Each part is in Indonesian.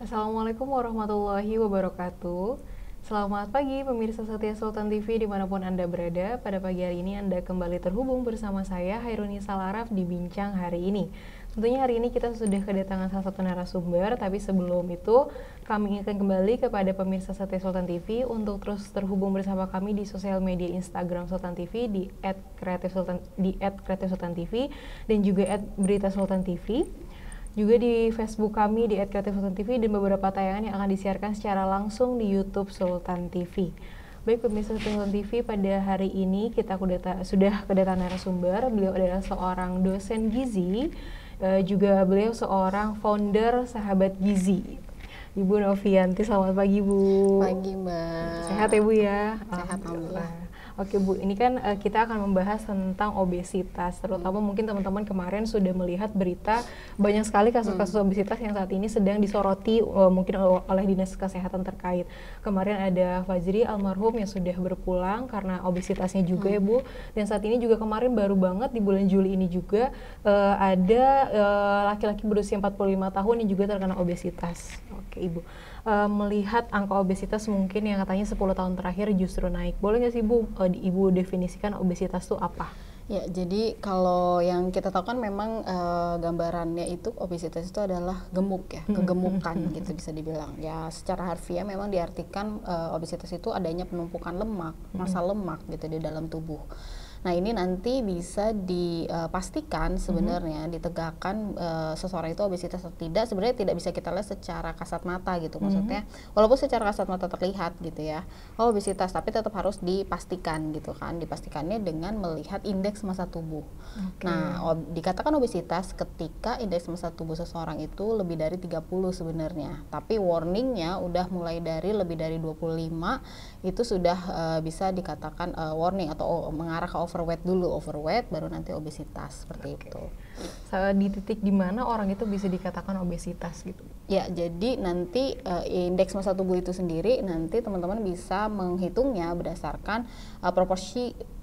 Assalamualaikum warahmatullahi wabarakatuh. Selamat pagi pemirsa setia Sultan TV dimanapun Anda berada. Pada pagi hari ini Anda kembali terhubung bersama saya Hairuni Salaraf di Bincang hari ini. Tentunya hari ini kita sudah kedatangan salah satu narasumber, tapi sebelum itu kami ingin kembali kepada pemirsa setia Sultan TV untuk terus terhubung bersama kami di sosial media Instagram Sultan TV di @kreatifsultan_tv dan juga @beritasultantv. Juga di Facebook kami di @kreatifsultantv dan beberapa tayangan yang akan disiarkan secara langsung di YouTube Sultan TV. Baik pemirsa Sultan TV, pada hari ini kita sudah kedatangan narasumber. Beliau adalah seorang dosen gizi, juga beliau seorang founder Sahabat Gizi. Ibu Novianti, selamat pagi Bu. Pagi Mbak. Sehat ya Bu ya? Sehat alhamdulillah. Oke Bu, ini kan kita akan membahas tentang obesitas, terutama mungkin teman-teman kemarin sudah melihat berita banyak sekali kasus-kasus obesitas yang saat ini sedang disoroti mungkin oleh dinas kesehatan terkait. Kemarin ada Fajri almarhum yang sudah berpulang karena obesitasnya juga ya Bu, dan saat ini juga kemarin baru banget di bulan Juli ini juga ada laki-laki berusia 45 tahun yang juga terkena obesitas. Oke Ibu. Melihat angka obesitas mungkin yang katanya 10 tahun terakhir justru naik. Boleh nggak sih Bu, Ibu definisikan obesitas itu apa? Ya, jadi kalau yang kita tahu kan memang gambarannya itu obesitas itu adalah gemuk ya, kegemukan gitu bisa dibilang. Ya, secara harfiah memang diartikan obesitas itu adanya penumpukan lemak, massa lemak gitu di dalam tubuh. Nah, ini nanti bisa dipastikan sebenarnya ditegakkan seseorang itu obesitas atau tidak, sebenarnya tidak bisa kita lihat secara kasat mata gitu. Maksudnya walaupun secara kasat mata terlihat gitu ya, obesitas, tapi tetap harus dipastikan gitu kan. Dipastikannya dengan melihat indeks massa tubuh. Nah, dikatakan obesitas ketika indeks massa tubuh seseorang itu lebih dari 30 sebenarnya. Tapi warningnya udah mulai dari lebih dari 25 itu sudah bisa dikatakan warning atau mengarah ke overweight dulu, overweight baru nanti obesitas seperti itu. Di titik di mana orang itu bisa dikatakan obesitas gitu? Ya, jadi nanti indeks massa tubuh itu sendiri nanti teman-teman bisa menghitungnya berdasarkan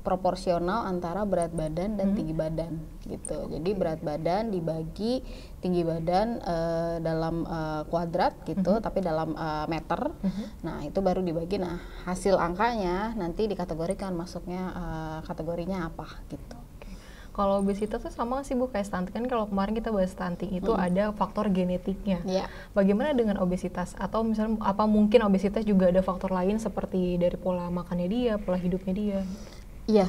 proporsional antara berat badan dan tinggi badan gitu. Jadi berat badan dibagi tinggi badan dalam kuadrat gitu, tapi dalam meter. Nah, itu baru dibagi. Nah, hasil angkanya nanti dikategorikan masuknya kategorinya apa gitu. Kalau obesitas itu sama sih Bu kayak stunting, kan kalau kemarin kita bahas stunting itu ada faktor genetiknya. Bagaimana dengan obesitas? Atau misalnya apa mungkin obesitas juga ada faktor lain seperti dari pola makannya dia, pola hidupnya dia? Iya,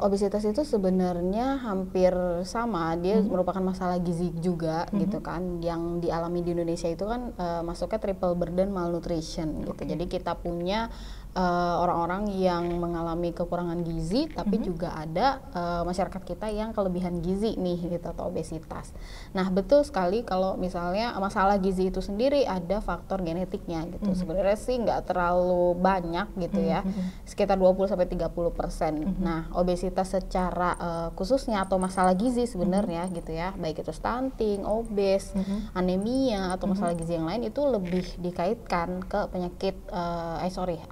obesitas itu sebenarnya hampir sama, dia merupakan masalah gizi juga gitu kan. Yang dialami di Indonesia itu kan masuknya triple burden malnutrition gitu. Jadi kita punya orang-orang yang mengalami kekurangan gizi, tapi juga ada masyarakat kita yang kelebihan gizi nih gitu atau obesitas. Nah, betul sekali kalau misalnya masalah gizi itu sendiri ada faktor genetiknya gitu. Sebenarnya sih nggak terlalu banyak gitu ya, sekitar 20-30%. Nah, obesitas secara khususnya atau masalah gizi sebenarnya gitu ya, baik itu stunting, obes, anemia atau masalah gizi yang lain itu lebih dikaitkan ke penyakit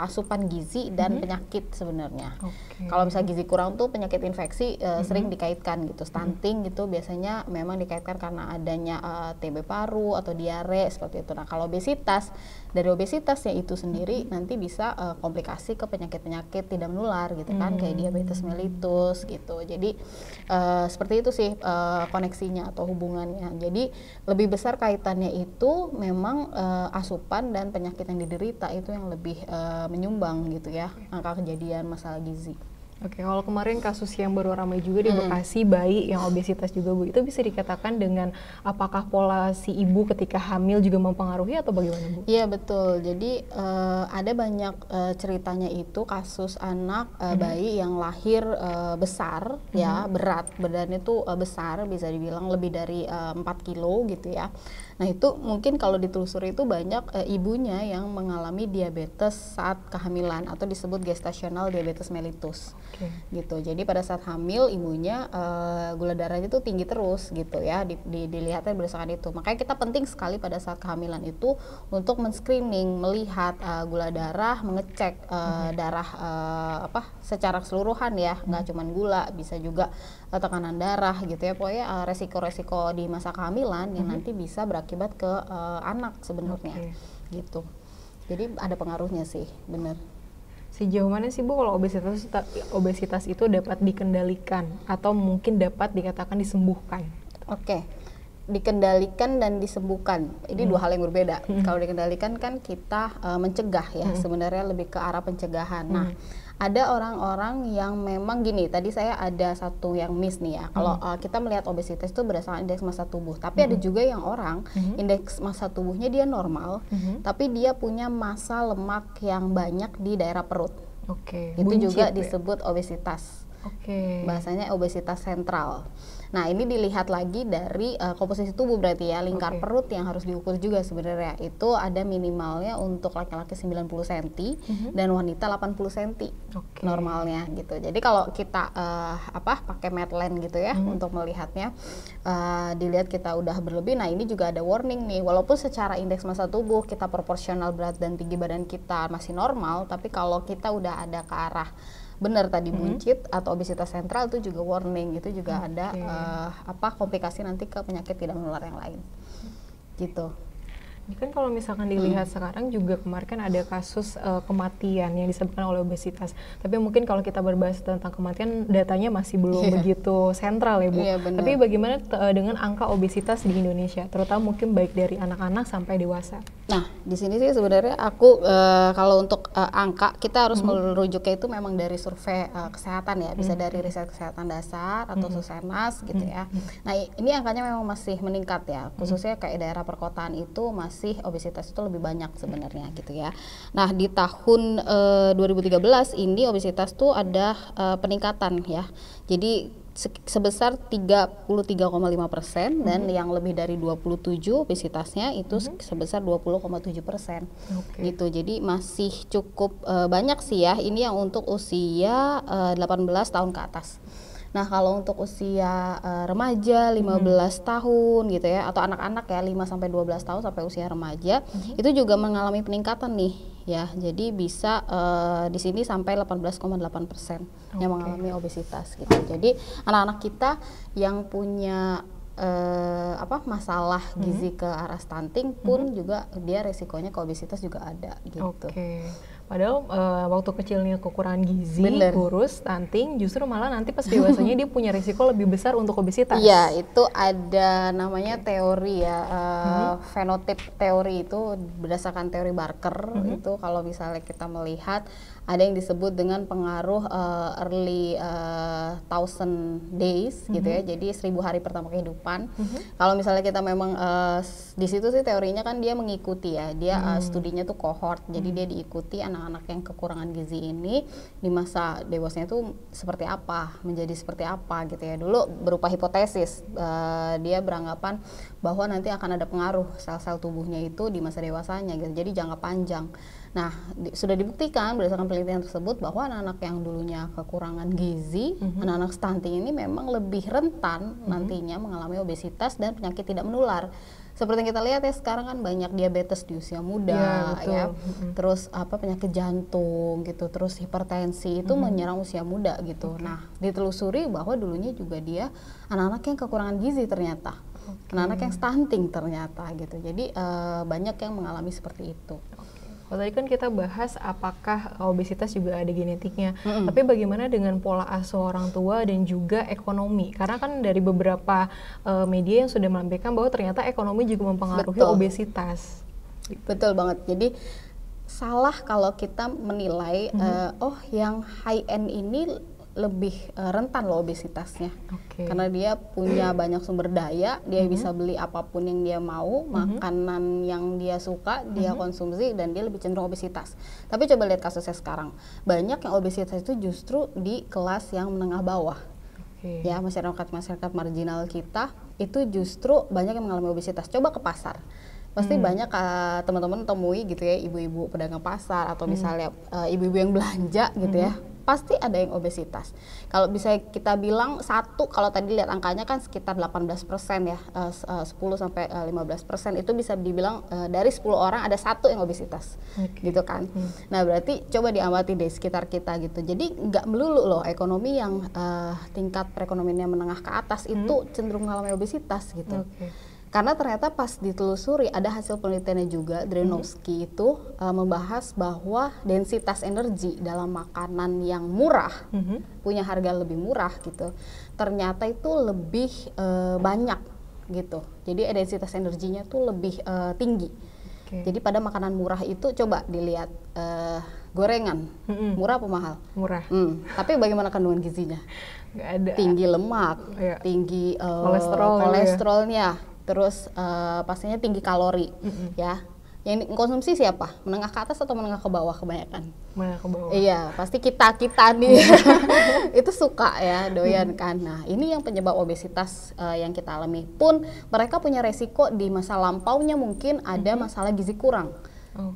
asupan gizi dan penyakit sebenarnya. Kalau misalnya gizi kurang tuh penyakit infeksi sering dikaitkan gitu. Stunting gitu biasanya memang dikaitkan karena adanya TB paru atau diare seperti itu. Nah, kalau obesitas, dari obesitasnya itu sendiri nanti bisa komplikasi ke penyakit-penyakit tidak menular gitu kan, kayak diabetes mellitus gitu. Jadi seperti itu sih koneksinya atau hubungannya. Jadi lebih besar kaitannya itu memang asupan dan penyakit yang diderita itu yang lebih menyumbang gitu ya angka kejadian masalah gizi. Oke, kalau kemarin kasus yang baru ramai juga di Bekasi, bayi yang obesitas juga Bu, itu bisa dikatakan dengan apakah pola si ibu ketika hamil juga mempengaruhi atau bagaimana Bu? Iya betul, jadi ada banyak ceritanya itu kasus anak bayi yang lahir besar ya, berat badannya tuh besar, bisa dibilang lebih dari 4 kilo gitu ya. Nah, itu mungkin kalau ditelusuri itu banyak ibunya yang mengalami diabetes saat kehamilan atau disebut gestasional diabetes mellitus. gitu. Jadi pada saat hamil ibunya gula darahnya tuh tinggi terus gitu ya, dilihatnya berdasarkan itu. Makanya kita penting sekali pada saat kehamilan itu untuk men-screening, melihat gula darah, mengecek darah secara keseluruhan ya, nggak cuman gula, bisa juga tekanan darah gitu ya. Pokoknya resiko-resiko di masa kehamilan yang nanti bisa berakibat ke anak sebenarnya gitu. Jadi ada pengaruhnya sih, bener. Sejauh mana sih Bu kalau obesitas itu dapat dikendalikan atau mungkin dapat dikatakan disembuhkan? Oke, dikendalikan dan disembuhkan ini dua hal yang berbeda. Kalau dikendalikan kan kita mencegah ya, sebenarnya lebih ke arah pencegahan. Nah, ada orang-orang yang memang gini, tadi saya ada satu yang miss nih ya, kalau kita melihat obesitas itu berdasarkan indeks massa tubuh, tapi ada juga yang orang indeks massa tubuhnya dia normal, tapi dia punya massa lemak yang banyak di daerah perut. Itu buncit, juga disebut obesitas. Bahasanya obesitas sentral. Nah, ini dilihat lagi dari komposisi tubuh berarti ya, lingkar perut yang harus diukur juga sebenarnya. Itu ada minimalnya untuk laki-laki 90 cm dan wanita 80 cm normalnya gitu. Jadi kalau kita pakai Medline gitu ya untuk melihatnya, dilihat kita udah berlebih. Nah, ini juga ada warning nih, walaupun secara indeks massa tubuh kita proporsional berat dan tinggi badan kita masih normal, tapi kalau kita udah ada ke arah benar tadi buncit atau obesitas sentral, itu juga warning, itu juga ada komplikasi nanti ke penyakit tidak menular yang lain gitu. Ini kan kalau misalkan dilihat sekarang juga kemarin kan ada kasus kematian yang disebabkan oleh obesitas. Tapi mungkin kalau kita berbahas tentang kematian, datanya masih belum begitu sentral ya Bu. Tapi bagaimana dengan angka obesitas di Indonesia, terutama mungkin baik dari anak-anak sampai dewasa? Nah, di sini sih sebenarnya aku kalau untuk angka kita harus merujuknya itu memang dari survei kesehatan ya, bisa dari riset kesehatan dasar atau Susenas gitu ya. Nah, ini angkanya memang masih meningkat ya, khususnya kayak daerah perkotaan itu masih obesitas itu lebih banyak sebenarnya gitu ya. Nah, di tahun 2013 ini obesitas tuh ada peningkatan ya. Jadi sebesar 33,5% dan yang lebih dari 27 obesitasnya itu sebesar 20,7% gitu. Jadi masih cukup banyak sih ya. Ini yang untuk usia 18 tahun ke atas. Nah, kalau untuk usia remaja 15 tahun gitu ya, atau anak-anak ya 5 sampai 12 tahun sampai usia remaja, itu juga mengalami peningkatan nih ya. Jadi bisa di sini sampai 18,8% yang mengalami obesitas gitu. Jadi anak-anak kita yang punya masalah gizi ke arah stunting pun juga dia resikonya ke obesitas juga ada gitu. Padahal waktu kecilnya kekurangan gizi, kurus, stunting, justru malah nanti pas dewasanya dia punya risiko lebih besar untuk obesitas. Iya, itu ada namanya teori ya, fenotip teori itu berdasarkan teori Barker. Itu kalau misalnya kita melihat ada yang disebut dengan pengaruh early 1000 days gitu ya, jadi 1000 hari pertama kehidupan. Kalau misalnya kita memang di situ sih teorinya kan dia mengikuti ya, dia studinya tuh cohort, jadi dia diikuti anak-anak yang kekurangan gizi ini di masa dewasanya itu seperti apa, menjadi seperti apa gitu ya. Dulu berupa hipotesis, dia beranggapan bahwa nanti akan ada pengaruh sel-sel tubuhnya itu di masa dewasanya gitu, jadi jangka panjang. Nah, sudah dibuktikan berdasarkan penelitian tersebut bahwa anak-anak yang dulunya kekurangan gizi, anak-anak stunting ini memang lebih rentan nantinya mengalami obesitas dan penyakit tidak menular. Seperti yang kita lihat ya sekarang kan banyak diabetes di usia muda ya, terus penyakit jantung gitu, terus hipertensi itu menyerang usia muda gitu. Nah, ditelusuri bahwa dulunya juga dia anak-anak yang kekurangan gizi ternyata, anak-anak yang stunting ternyata gitu. Jadi banyak yang mengalami seperti itu. Kalau tadi kan kita bahas apakah obesitas juga ada genetiknya, tapi bagaimana dengan pola asuh orang tua dan juga ekonomi? Karena kan dari beberapa media yang sudah melampirkan bahwa ternyata ekonomi juga mempengaruhi obesitas. Betul banget. Jadi salah kalau kita menilai yang high end ini lebih rentan loh obesitasnya, karena dia punya banyak sumber daya, dia bisa beli apapun yang dia mau, makanan yang dia suka dia konsumsi, dan dia lebih cenderung obesitas. Tapi coba lihat kasusnya sekarang, banyak yang obesitas itu justru di kelas yang menengah bawah. Ya, masyarakat marginal kita itu justru banyak yang mengalami obesitas. Coba ke pasar, pasti banyak teman-teman temui gitu ya, ibu-ibu pedagang pasar atau misalnya ibu-ibu yang belanja gitu ya, pasti ada yang obesitas. Kalau bisa kita bilang satu, kalau tadi lihat angkanya kan sekitar 18% ya, 10 sampai 15% itu bisa dibilang dari 10 orang ada satu yang obesitas, gitu kan. Nah berarti coba diamati deh sekitar kita gitu. Jadi nggak melulu loh ekonomi yang tingkat perekonomiannya menengah ke atas itu cenderung mengalami obesitas gitu. Karena ternyata pas ditelusuri ada hasil penelitiannya juga, Drenovsky itu membahas bahwa densitas energi dalam makanan yang murah, punya harga lebih murah gitu, ternyata itu lebih banyak gitu. Jadi densitas energinya tuh lebih tinggi. Jadi pada makanan murah itu coba dilihat gorengan, murah apa mahal? Murah. Tapi bagaimana kandungan gizinya? Nggak ada. Tinggi lemak, tinggi kolesterolnya. Terus pastinya tinggi kalori, ya. Yang konsumsi siapa? Menengah ke atas atau menengah ke bawah kebanyakan? Menengah ke bawah. Iya, pasti kita nih itu suka ya doyan kan. Nah, ini yang penyebab obesitas yang kita alami. Pun mereka punya resiko di masa lampaunya mungkin ada masalah gizi kurang,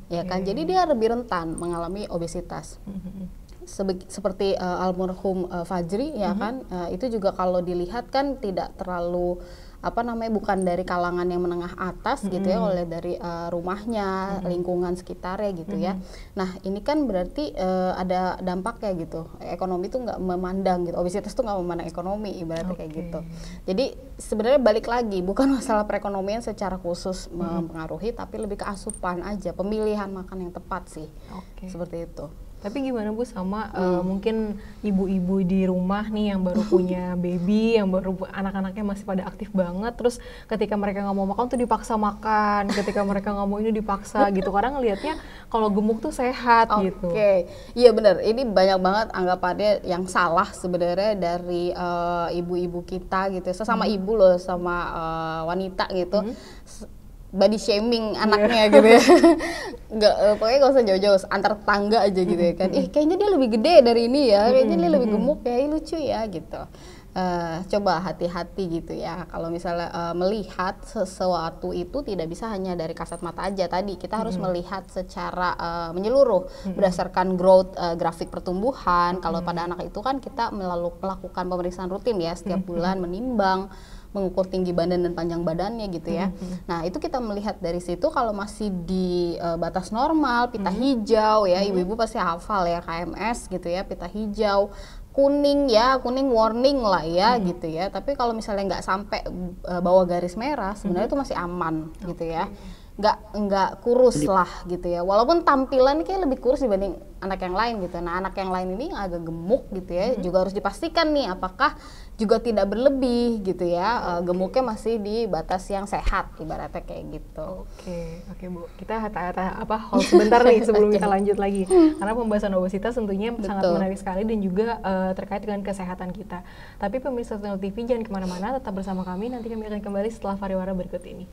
ya kan. Jadi dia lebih rentan mengalami obesitas. Seperti almarhum Fajri ya kan, itu juga kalau dilihat kan tidak terlalu bukan dari kalangan yang menengah atas gitu ya, oleh dari rumahnya, lingkungan sekitarnya gitu ya. Nah ini kan berarti ada dampaknya gitu, ekonomi tuh nggak memandang gitu, obesitas tuh nggak memandang ekonomi ibaratnya kayak gitu. Jadi sebenarnya balik lagi, bukan masalah perekonomian secara khusus mempengaruhi, tapi lebih ke asupan aja, pemilihan makan yang tepat sih, seperti itu. Tapi gimana Bu sama mungkin ibu-ibu di rumah nih yang baru punya baby, yang baru anak-anaknya masih pada aktif banget, terus ketika mereka nggak mau makan tuh dipaksa makan, ketika mereka nggak mau ini dipaksa gitu, karena ngelihatnya kalau gemuk tuh sehat gitu. Iya benar, ini banyak banget anggapannya yang salah sebenarnya dari ibu-ibu kita gitu, sesama ibu loh, sama wanita gitu. Body shaming anaknya gitu ya. Pokoknya gak usah jauh-jauh, antar tetangga aja gitu ya kan. Kayaknya dia lebih gede dari ini ya, kayaknya dia lebih gemuk ya, lucu ya gitu. Coba hati-hati gitu ya, kalau misalnya melihat sesuatu itu tidak bisa hanya dari kasat mata aja. Tadi kita harus melihat secara menyeluruh berdasarkan growth grafik pertumbuhan. Kalau pada anak itu kan kita melakukan pemeriksaan rutin ya, setiap bulan menimbang, mengukur tinggi badan dan panjang badannya gitu ya. Nah itu kita melihat dari situ, kalau masih di batas normal, pita hijau ya, ibu-ibu pasti hafal ya, KMS gitu ya, pita hijau, kuning ya, kuning warning lah ya gitu ya. Tapi kalau misalnya nggak sampai bawah garis merah, sebenarnya itu masih aman gitu ya. Nggak kurus lah gitu ya, walaupun tampilan kayak lebih kurus dibanding anak yang lain gitu. Nah anak yang lain ini agak gemuk gitu ya, juga harus dipastikan nih apakah juga tidak berlebih gitu ya, gemuknya masih di batas yang sehat ibaratnya kayak gitu. Oke Bu, kita hold sebentar nih sebelum kita lanjut lagi, karena pembahasan obesitas tentunya sangat menarik sekali dan juga terkait dengan kesehatan kita. Tapi pemirsa Sentinel TV jangan kemana-mana, tetap bersama kami, nanti kami akan kembali setelah pariwara berikut ini.